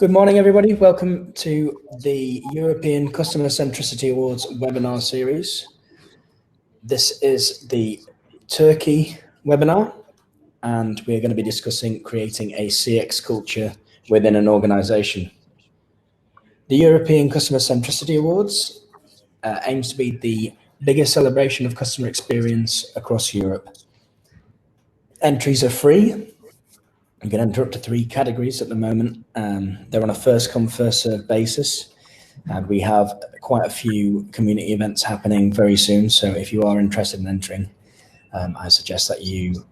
Good morning, everybody. Welcome to the European Customer Centricity Awards webinar series. This is the Turkey webinar, and we're going to be discussing creating a CX culture within an organization. The European Customer Centricity Awards aims to be the biggest celebration of customer experience across Europe. Entries are free. You can enter up to 3 categories at the moment. They're on a first-come, first-served basis. And we have quite a few community events happening very soon. So if you are interested in entering, I suggest that you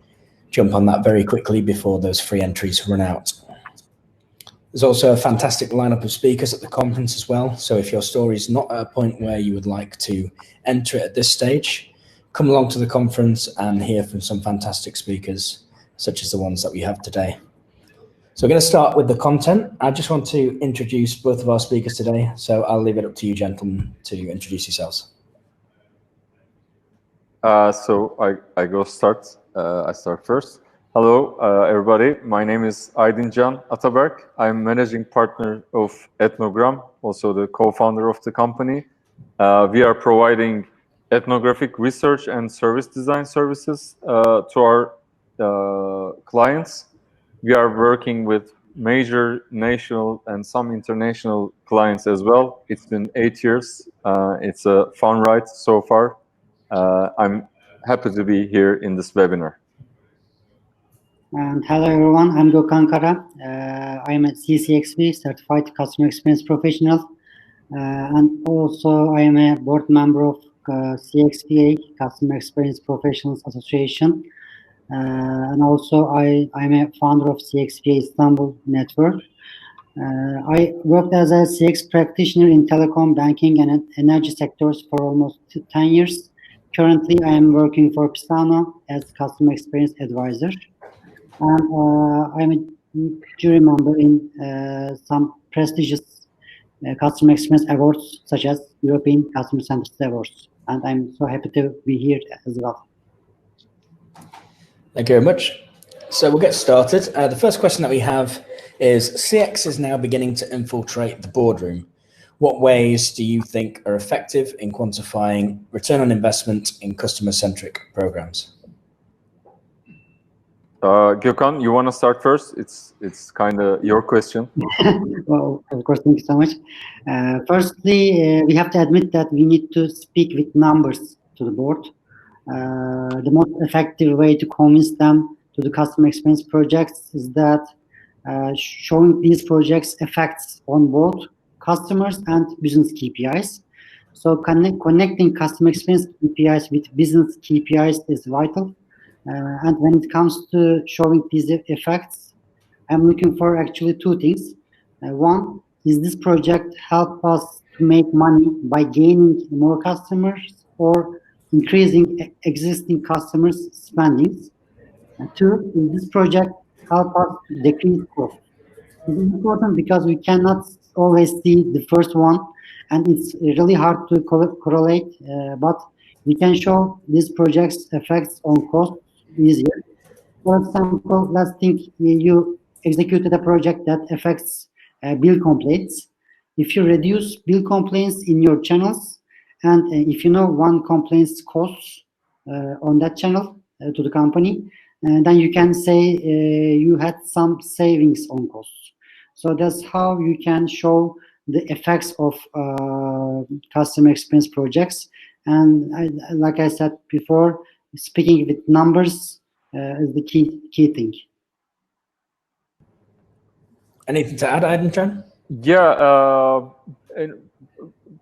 jump on that very quickly before those free entries run out. There's also a fantastic lineup of speakers at the conference as well. So if your story is not at a point where you would like to enter it at this stage, come along to the conference and hear from some fantastic speakers, such as the ones that we have today. So we're going to start with the content. I just want to introduce both of our speakers today. So I'll leave it up to you, gentlemen, to introduce yourselves. So I start first. Hello, everybody. My name is Aydincan Ataberk. I'm managing partner of Ethnogram, also the co-founder of the company. We are providing ethnographic research and service design services to our clients. We are working with major national and some international clients as well. It's been 8 years. It's a fun ride so far. I'm happy to be here in this webinar. And hello everyone, I'm Gökhan. I'm a CCXP, Certified Customer Experience Professional. And also I am a board member of CXPA, Customer Experience Professionals Association. And also I'm a founder of CXPA Istanbul Network. I worked as a CX practitioner in telecom, banking, and energy sectors for almost 10 years. Currently, I am working for Pisano as customer experience advisor. And I'm a jury member in some prestigious customer experience awards, such as European Customer Centricity Awards. And I'm so happy to be here as well. Thank you very much. So we'll get started. The first question that we have is, CX is now beginning to infiltrate the boardroom. What ways do you think are effective in quantifying return on investment in customer-centric programs? Gökhan, you want to start first? It's kind of your question. Well, of course, thank you so much. Firstly, we have to admit that we need to speak with numbers to the board. The most effective way to convince them to the customer experience projects is that showing these projects effects on both customers and business KPIs. So connecting customer experience KPIs with business KPIs is vital. And when it comes to showing these effects, I'm looking for actually 2 things. One, is this project help us to make money by gaining more customers or increasing existing customers' spendings? And 2, is this project help us decrease costs? This is important because we cannot always see the first one, and it's really hard to correlate, but we can show this project's effects on costs easier. For example, let's think you executed a project that affects bill complaints. If you reduce bill complaints in your channels, and if you know one complaints costs on that channel to the company, then you can say you had some savings on costs. So that's how you can show the effects of customer experience projects. And like I said before, speaking with numbers is the key thing. Anything to add, Aydincan? Yeah,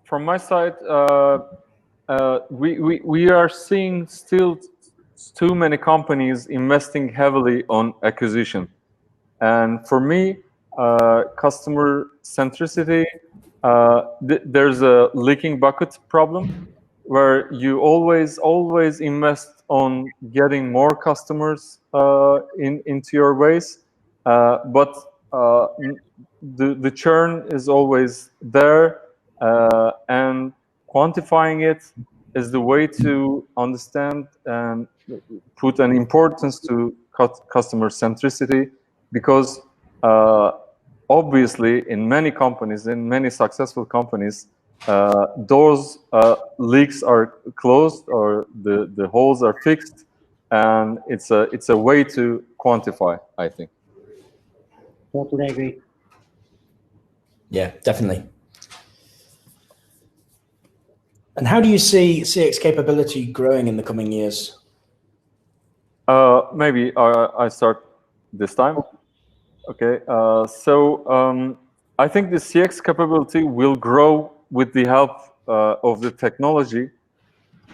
from my side, we are seeing still too many companies investing heavily on acquisition. And for me, customer centricity, there's a leaking bucket problem where you always invest on getting more customers into your base, but the churn is always there, and quantifying it is the way to understand and put an importance to customer centricity, because obviously, in many companies, in many successful companies, those leaks are closed or the holes are fixed, and it's a way to quantify, I think. Totally agree. Yeah, definitely. And how do you see CX capability growing in the coming years? Maybe I start this time. Okay, I think the CX capability will grow with the help of the technology.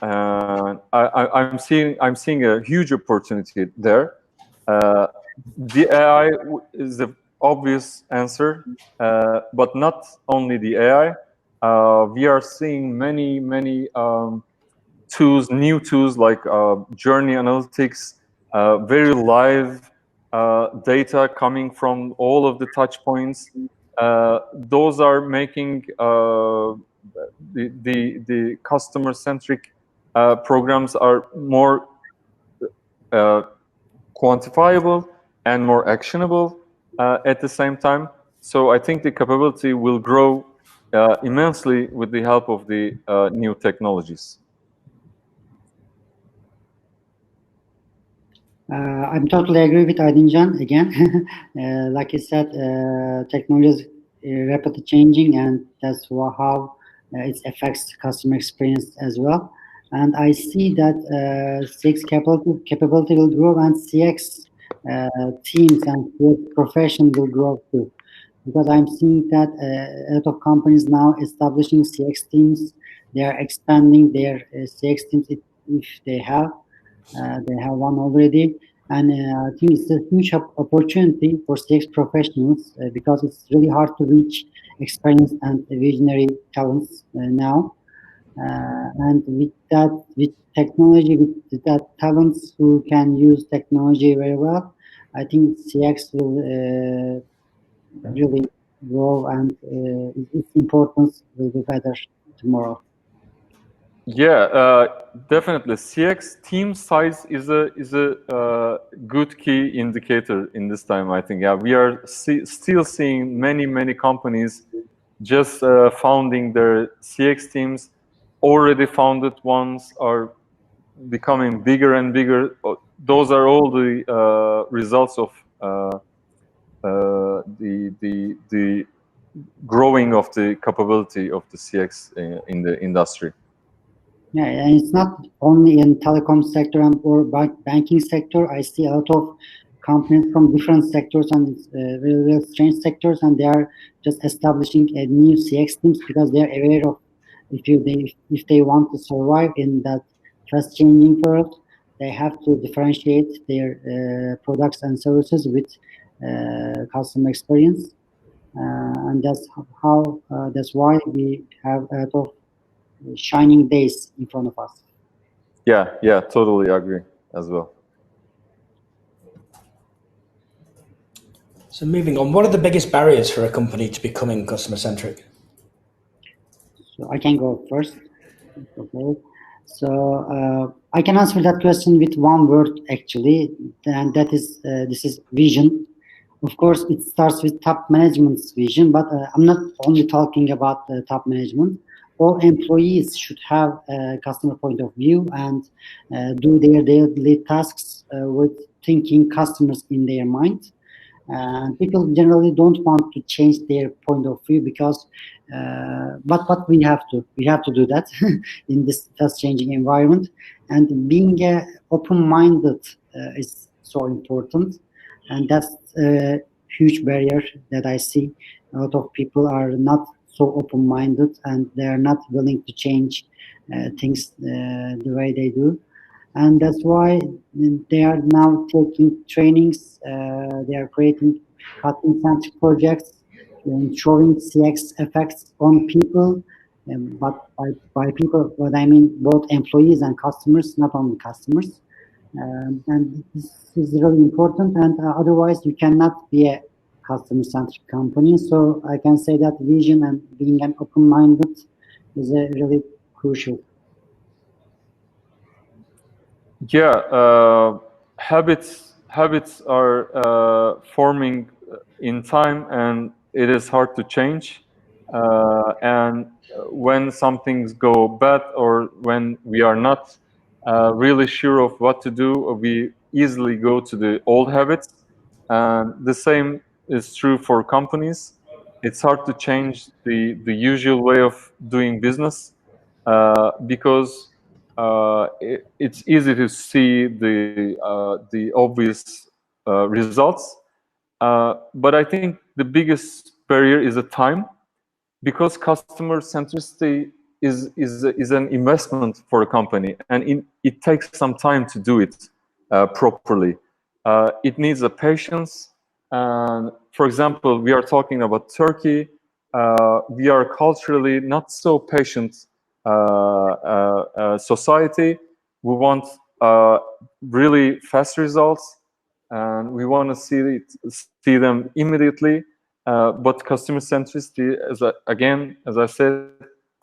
I'm seeing a huge opportunity there. The AI is the obvious answer, but not only the AI. We are seeing many tools, new tools like journey analytics, very live data coming from all of the touch points. Those are making the customer centric programs are more quantifiable and more actionable at the same time. So I think the capability will grow immensely with the help of the new technologies. I'm totally agree with Aydincan again. Like you said, technology is rapidly changing, and that's how it affects customer experience as well. And I see that CX capability will grow, and CX teams and CX profession will grow too. Because I'm seeing that a lot of companies now establishing CX teams, they are expanding their CX teams if they have. They have one already, and I think it's a huge opportunity for CX professionals because it's really hard to reach experienced and visionary talents now. And with that, with technology, with that talents who can use technology very well, I think CX will really grow, and its importance will be better tomorrow. Yeah, definitely. CX team size is a good key indicator in this time. I think. Yeah, we are still seeing many companies just founding their CX teams. Already founded ones are becoming bigger and bigger. Those are all the results of the growing of the capability of the CX in the industry. Yeah, and it's not only in telecom sector or banking sector. I see a lot of companies from different sectors and real strange sectors, and they are just establishing a new CX teams because they are aware of if they want to survive in that fast changing world, they have to differentiate their products and services with customer experience, and that's why we have a lot of shining days in front of us. Yeah, totally agree as well. So moving on, what are the biggest barriers for a company to becoming customer centric? So I can go first. Okay. So I can answer that question with one word actually, and that is this is vision. Of course, it starts with top management's vision, but I'm not only talking about top management. All employees should have a customer point of view and do their daily tasks with thinking customers in their mind. People generally don't want to change their point of view because, but we have to do that in this fast changing environment. And being open-minded is so important, and that's a huge barrier that I see. A lot of people are not so open-minded, and they are not willing to change things the way they do. And that's why they are now taking trainings. They are creating cutting-centric projects, showing CX effects on people. But by people, what I mean, both employees and customers, not only customers. And this is really important. And otherwise, you cannot be a customer-centric company. So I can say that vision and being an open-minded is really crucial. Yeah, habits are forming in time, and it is hard to change. And when some things go bad, or when we are not really sure of what to do, we easily go to the old habits. And the same is true for companies. It's hard to change the usual way of doing business because it's easy to see the obvious results. But I think the biggest barrier is the time, because customer centricity is an investment for a company, and it takes some time to do it properly. It needs a patience. And for example, we are talking about Turkey. We are culturally not so patient society. We want really fast results, and we want to see them immediately. But customer centricity, as I said,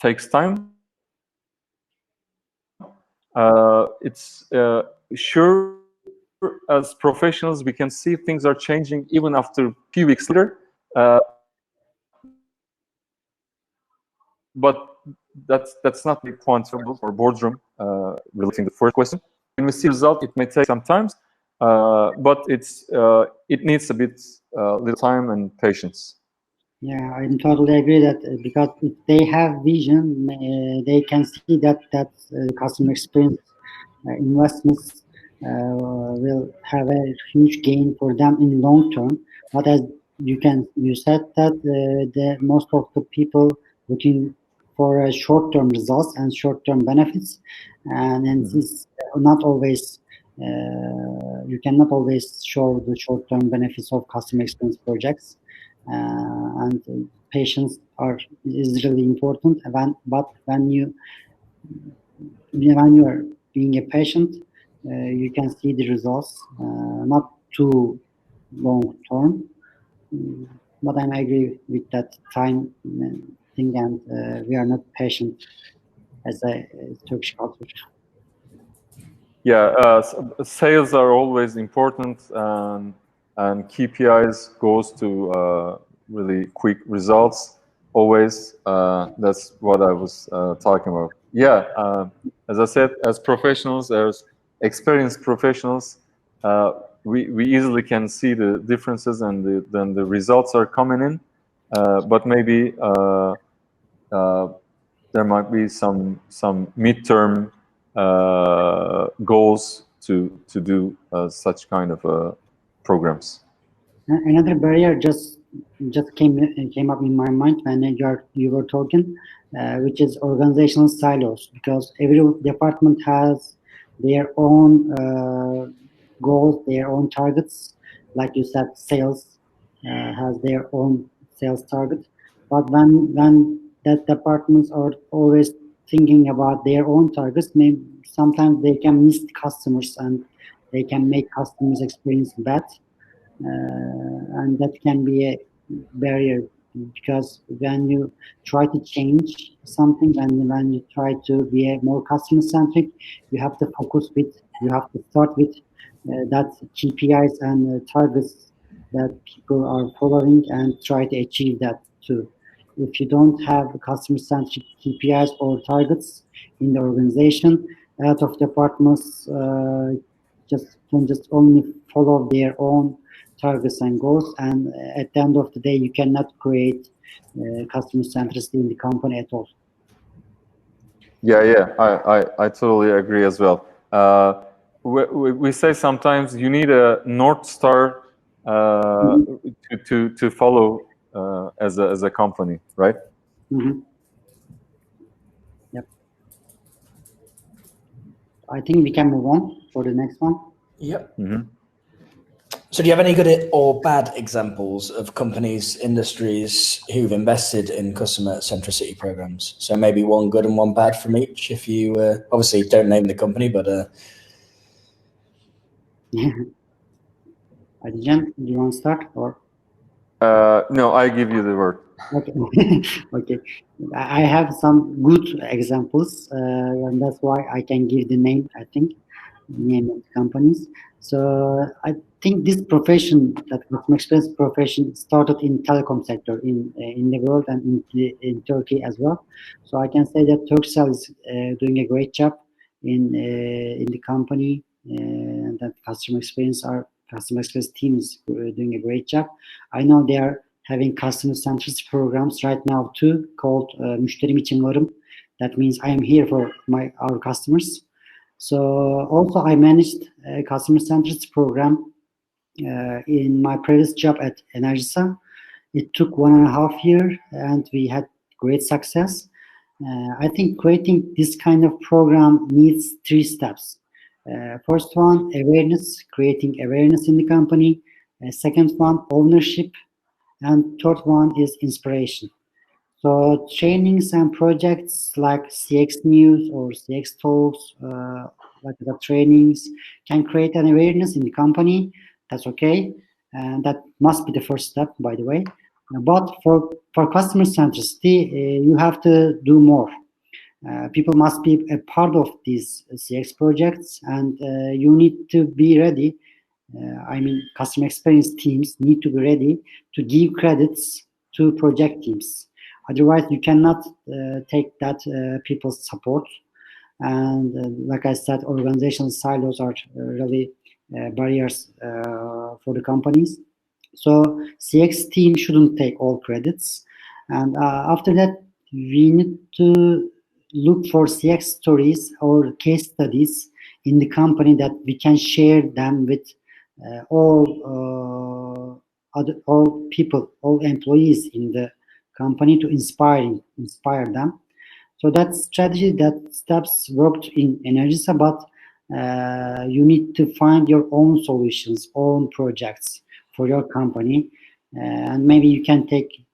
takes time. It's sure, as professionals, we can see things are changing even after a few weeks later. But that's not the quantifiable or boardroom relating to the first question. When we see result, it may take some time, but it needs a bit little time and patience. Yeah, I totally agree that because if they have vision, they can see that customer experience investments will have a huge gain for them in long term. But as you said that the most of the people looking for short term results and short term benefits, and it's not always. You cannot always show the short term benefits of customer experience projects. And patience is really important. But when you are being a patient, you can see the results, not too long term. But I agree with that time thing, and we are not patient as a Turkish culture. Yeah, sales are always important, and KPIs goes to really quick results always. That's what I was talking about. Yeah, as I said, as professionals, as experienced professionals, we easily can see the differences, and then the results are coming in. But maybe there might be some midterm goals to do such kind of programs. Another barrier just came up in my mind when you were talking, which is organizational silos, because every department has their own goals, their own targets. Like you said, sales has their own sales target, but when that departments are always thinking about their own targets, maybe sometimes they can miss customers and they can make customers experience bad. And that can be a barrier, because when you try to change something, and when you try to be more customer centric, you have to start with that KPIs and targets that people are following, and try to achieve that too. If you don't have customer centric KPIs or targets in the organization, a lot of departments can just only follow their own targets and goals, and at the end of the day, you cannot create customer centricity in the company at all. Yeah, I totally agree as well. We say sometimes you need a North Star to follow as a company, right? Mm-hmm. Yep. I think we can move on for the next one. Yep. Mm-hmm. So do you have any good or bad examples of companies, industries who've invested in customer centricity programs? So maybe one good and one bad from each. If you obviously don't name the company, but Aydincan, do you want to start or? No, I give you the word. Okay. Okay. I have some good examples, and that's why I can give the name. I think name of companies. So think this profession, that customer experience profession, started in telecom sector in the world and in Turkey as well. So I can say that Turkcell is doing a great job in the company, and that customer experience team is doing a great job. I know they are having customer centricity programs right now too, called Müşterim için varım. That means I am here for our customers. So also I managed a customer centricity program in my previous job at Enerjisa. It took 1.5 years and we had great success. I think creating this kind of program needs 3 steps. First one, awareness, creating awareness in the company. Second one, ownership. And third one is inspiration. So trainings and projects like CX News or CX Talks, like the trainings, can create an awareness in the company. That's okay. And that must be the first step, by the way. But for customer centricity, you have to do more. People must be a part of these CX projects, and you need to be ready. I mean, customer experience teams need to be ready to give credits to project teams. Otherwise, you cannot take that people's support. And like I said, organizational silos are really barriers for the companies. So CX team shouldn't take all credits. And after that, we need to look for CX stories or case studies in the company that we can share them with all people, all employees in the company to inspire them. So that strategy, that steps worked in Enerjisa, but you need to find your own solutions, own projects for your company, and maybe you can take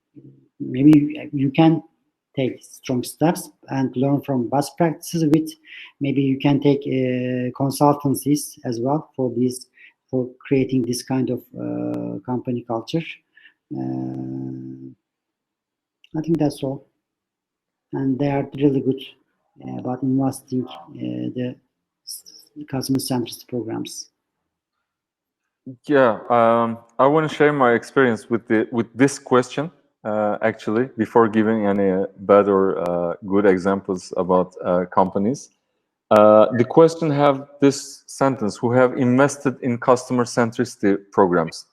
strong steps and learn from best practices. Maybe you can take consultancies as well for creating this kind of company culture. I think that's all. And they are really good about investing the customer centricity programs. Yeah, I want to share my experience with this question actually before giving any bad or good examples about companies. The question have this sentence: who have invested in customer centricity programs?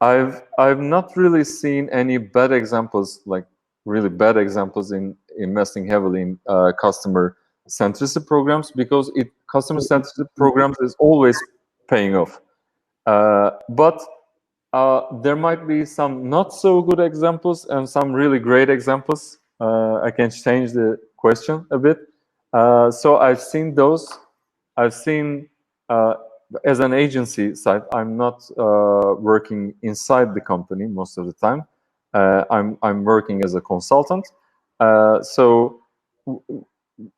I've not really seen any bad examples, like really bad examples in investing heavily in customer centricity programs, because customer centricity programs is always paying off. But there might be some not so good examples and some really great examples. I can change the question a bit. So I've seen those. I've seen as an agency side, I'm not working inside the company most of the time. I'm working as a consultant. So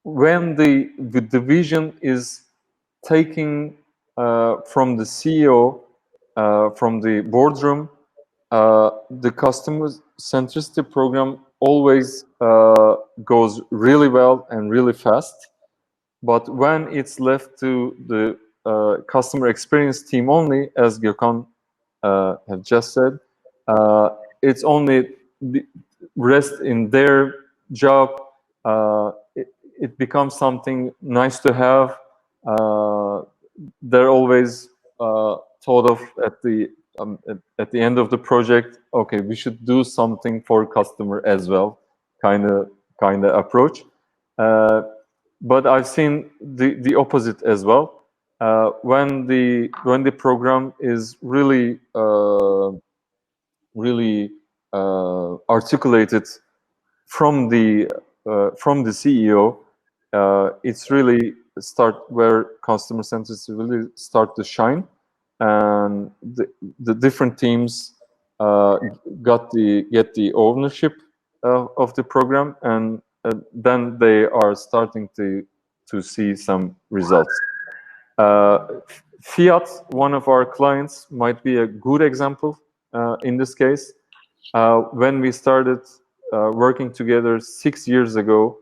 when the division is taking from the CEO, from the boardroom, the customer centricity program always goes really well and really fast. But when it's left to the customer experience team only, as Gökhan have just said, it's only rest in their job. It becomes something nice to have. They're always thought of at the end of the project. Okay, we should do something for customer as well, kind of approach. But I've seen the opposite as well. When the program is really articulated from the CEO, it's really where customer centricity really start to shine, and the different teams get the ownership of the program, and then they are starting to see some results. Fiat, one of our clients, might be a good example in this case. When we started working together 6 years ago,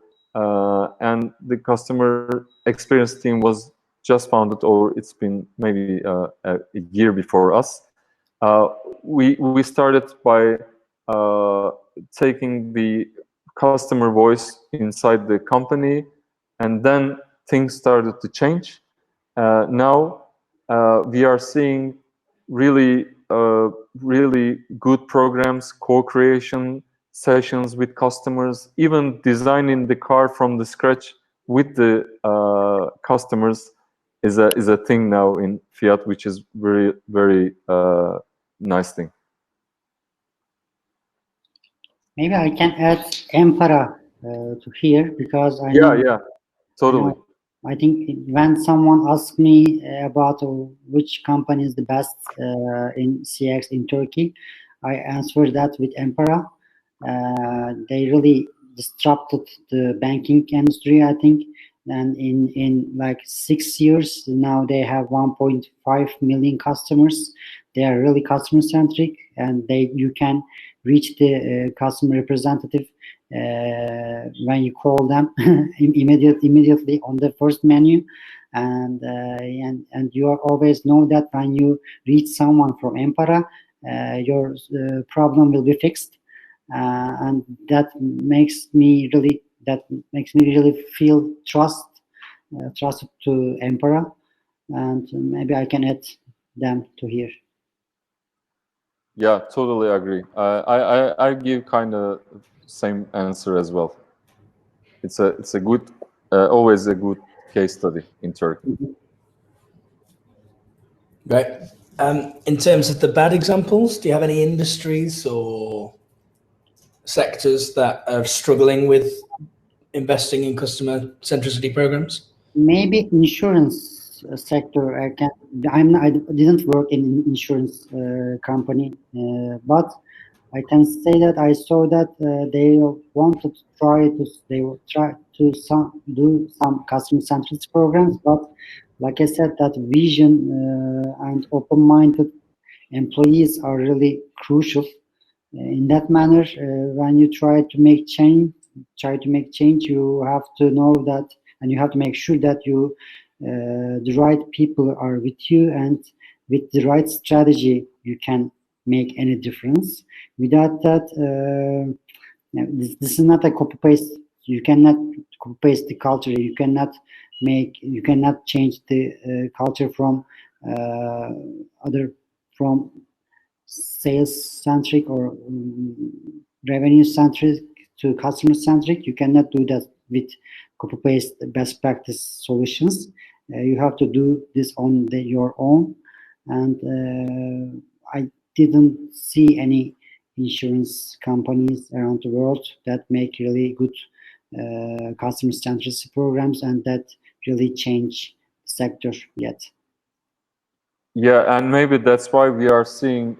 and the customer experience team was just founded, or it's been maybe a year before us. We started by taking the customer voice inside the company, and then things started to change. Now we are seeing really good programs, co-creation sessions with customers, even designing the car from the scratch with the customers is a thing now in Fiat, which is very nice thing. Maybe I can add Empara to here, because I totally. I think when someone asks me about which company is the best in CX in Turkey, I answer that with Empara. They really disrupted the banking industry, I think. And in like 6 years now, they have 1.5 million customers. They are really customer centric, and you can reach the customer representative when you call them immediately on the first menu, and you always know that when you reach someone from Empara, your problem will be fixed, and that makes me really feel trusted to Empara, and maybe I can add them to here. Yeah, totally agree. I give kind of same answer as well. It's a good, always a good case study in Turkey. Right. In terms of the bad examples, do you have any industries or sectors that are struggling with investing in customer centricity programs? Maybe insurance sector. I didn't work in insurance company, but I can say that I saw that they wanted to try to do some customer centricity programs, but like I said, that vision and open-minded employees are really crucial. In that manner, when you try to make change, you have to know that, and you have to make sure that the right people are with you, and with the right strategy, you can make any difference. Without that, this is not a copy paste. You cannot copy paste the culture. You cannot change the culture from sales centric or revenue centric to customer centric. You cannot do that with copy paste best practice solutions. You have to do this on your own, and I didn't see any insurance companies around the world that make really good customer centricity programs and that really change the sector yet. Yeah, and maybe that's why we are seeing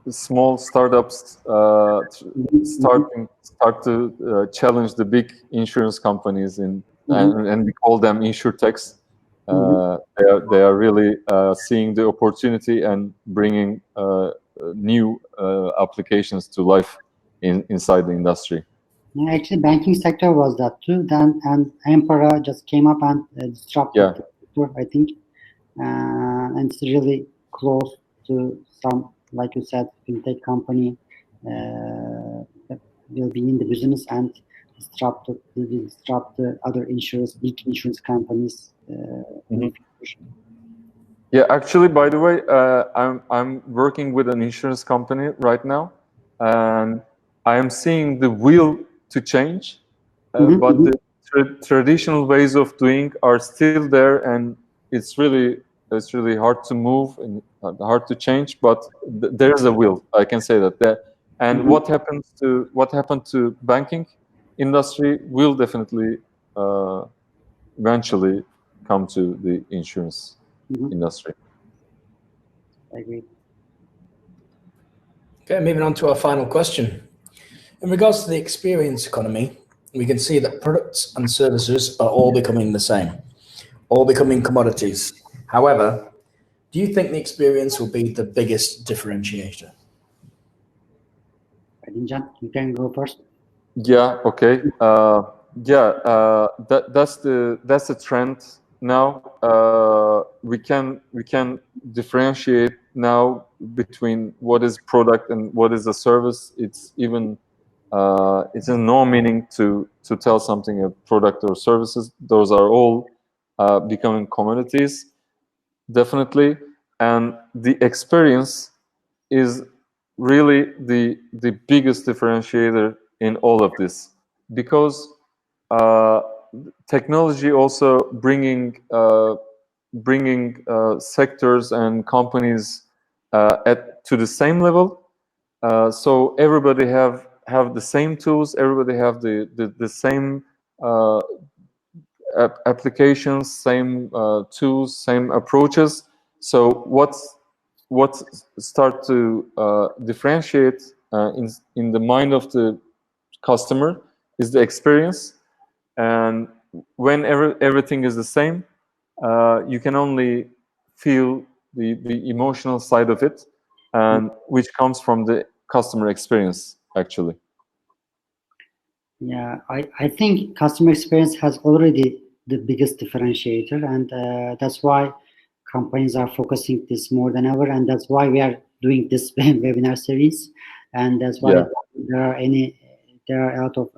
small startups start to challenge the big insurance companies and we call them insurtechs. They are really seeing the opportunity and bringing new applications to life inside the industry. Yeah, actually, banking sector was that too. And Empara just came up and disrupted the sector, I think. And it's really close to some, like you said, fintech company that will be in the business and disrupt the other big insurance companies in the future. Yeah, actually, by the way, I'm working with an insurance company right now, and I am seeing the will to change, but the traditional ways of doing are still there, and it's really hard to move and hard to change. But there's a will. I can say that. And what happened to banking industry will definitely eventually come to the insurance industry. I agree. Okay, moving on to our final question. In regards to the experience economy, we can see that products and services are all becoming the same, all becoming commodities. However, do you think the experience will be the biggest differentiator? Aydincan, you can go first. Yeah. Okay. That's the trend now we can differentiate now between what is product and what is a service. It's even it's no meaning to tell something a product or services. Those are all becoming commodities, definitely. And the experience is really the biggest differentiator in all of this, because technology also bringing sectors and companies to the same level. So everybody have the same tools. Everybody have the same applications, same tools, same approaches. So what start to differentiate in the mind of the customer is the experience. And when everything is the same, you can only feel the emotional side of it, and which comes from the customer experience, actually. Yeah, I think customer experience has already the biggest differentiator, and that's why companies are focusing this more than ever, and that's why we are doing this webinar series, and that's why there are a lot of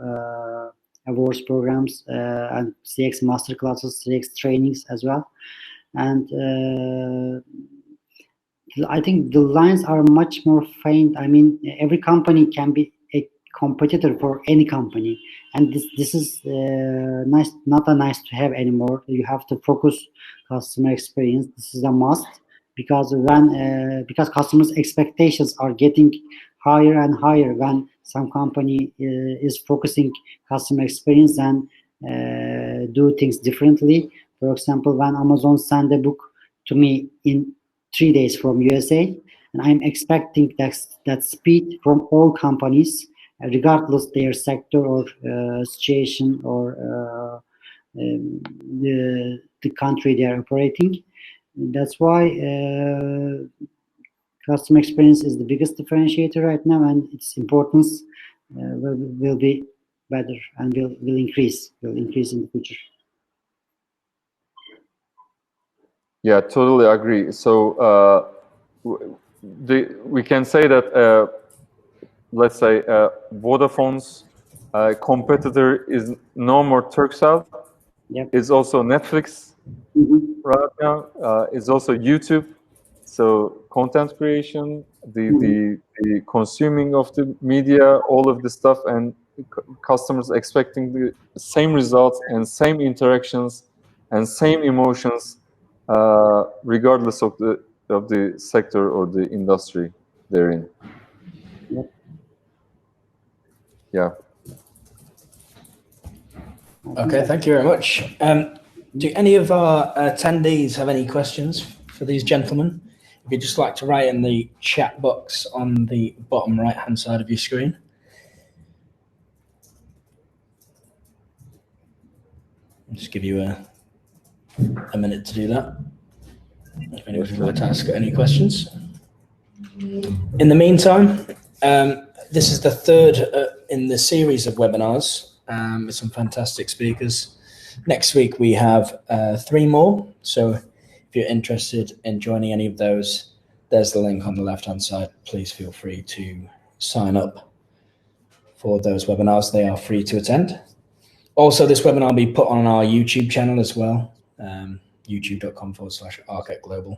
awards programs and CX masterclasses, CX trainings as well, and I think the lines are much more faint. I mean, every company can be a competitor for any company, and this is nice, not a nice to have anymore. You have to focus customer experience. This is a must, because because customers' expectations are getting higher and higher when some company is focusing customer experience and do things differently. For example, when Amazon send a book to me in 3 days from USA, and I'm expecting that speed from all companies, regardless their sector or situation or the country they are operating. That's why customer experience is the biggest differentiator right now, and its importance will be better and will increase in the future. Yeah, totally agree. So we can say that let's say Vodafone's competitor is no more Turkcell. Yep. It's also Netflix right now. It's also YouTube. So content creation, the consuming of the media, all of this stuff, and customers expecting the same results and same interactions and same emotions, regardless of the sector or the industry they're in. Yep. Yeah. Okay, thank you very much. Do any of our attendees have any questions for these gentlemen? If you'd just like to write in the chat box on the bottom right-hand side of your screen. I'll just give you a minute to do that. If anybody would like to ask any questions. In the meantime, this is the third in the series of webinars with some fantastic speakers. Next week we have 3 more. So if you're interested in joining any of those, there's the link on the left-hand side. Please feel free to sign up for those webinars. They are free to attend. Also, this webinar will be put on our YouTube channel as well, youtube.com/ArcetGlobal.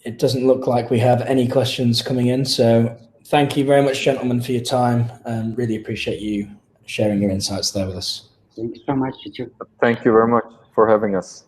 It doesn't look like we have any questions coming in. So thank you very much, gentlemen, for your time. Really appreciate you sharing your insights there with us. Thank you so much, Richard. Thank you very much for having us.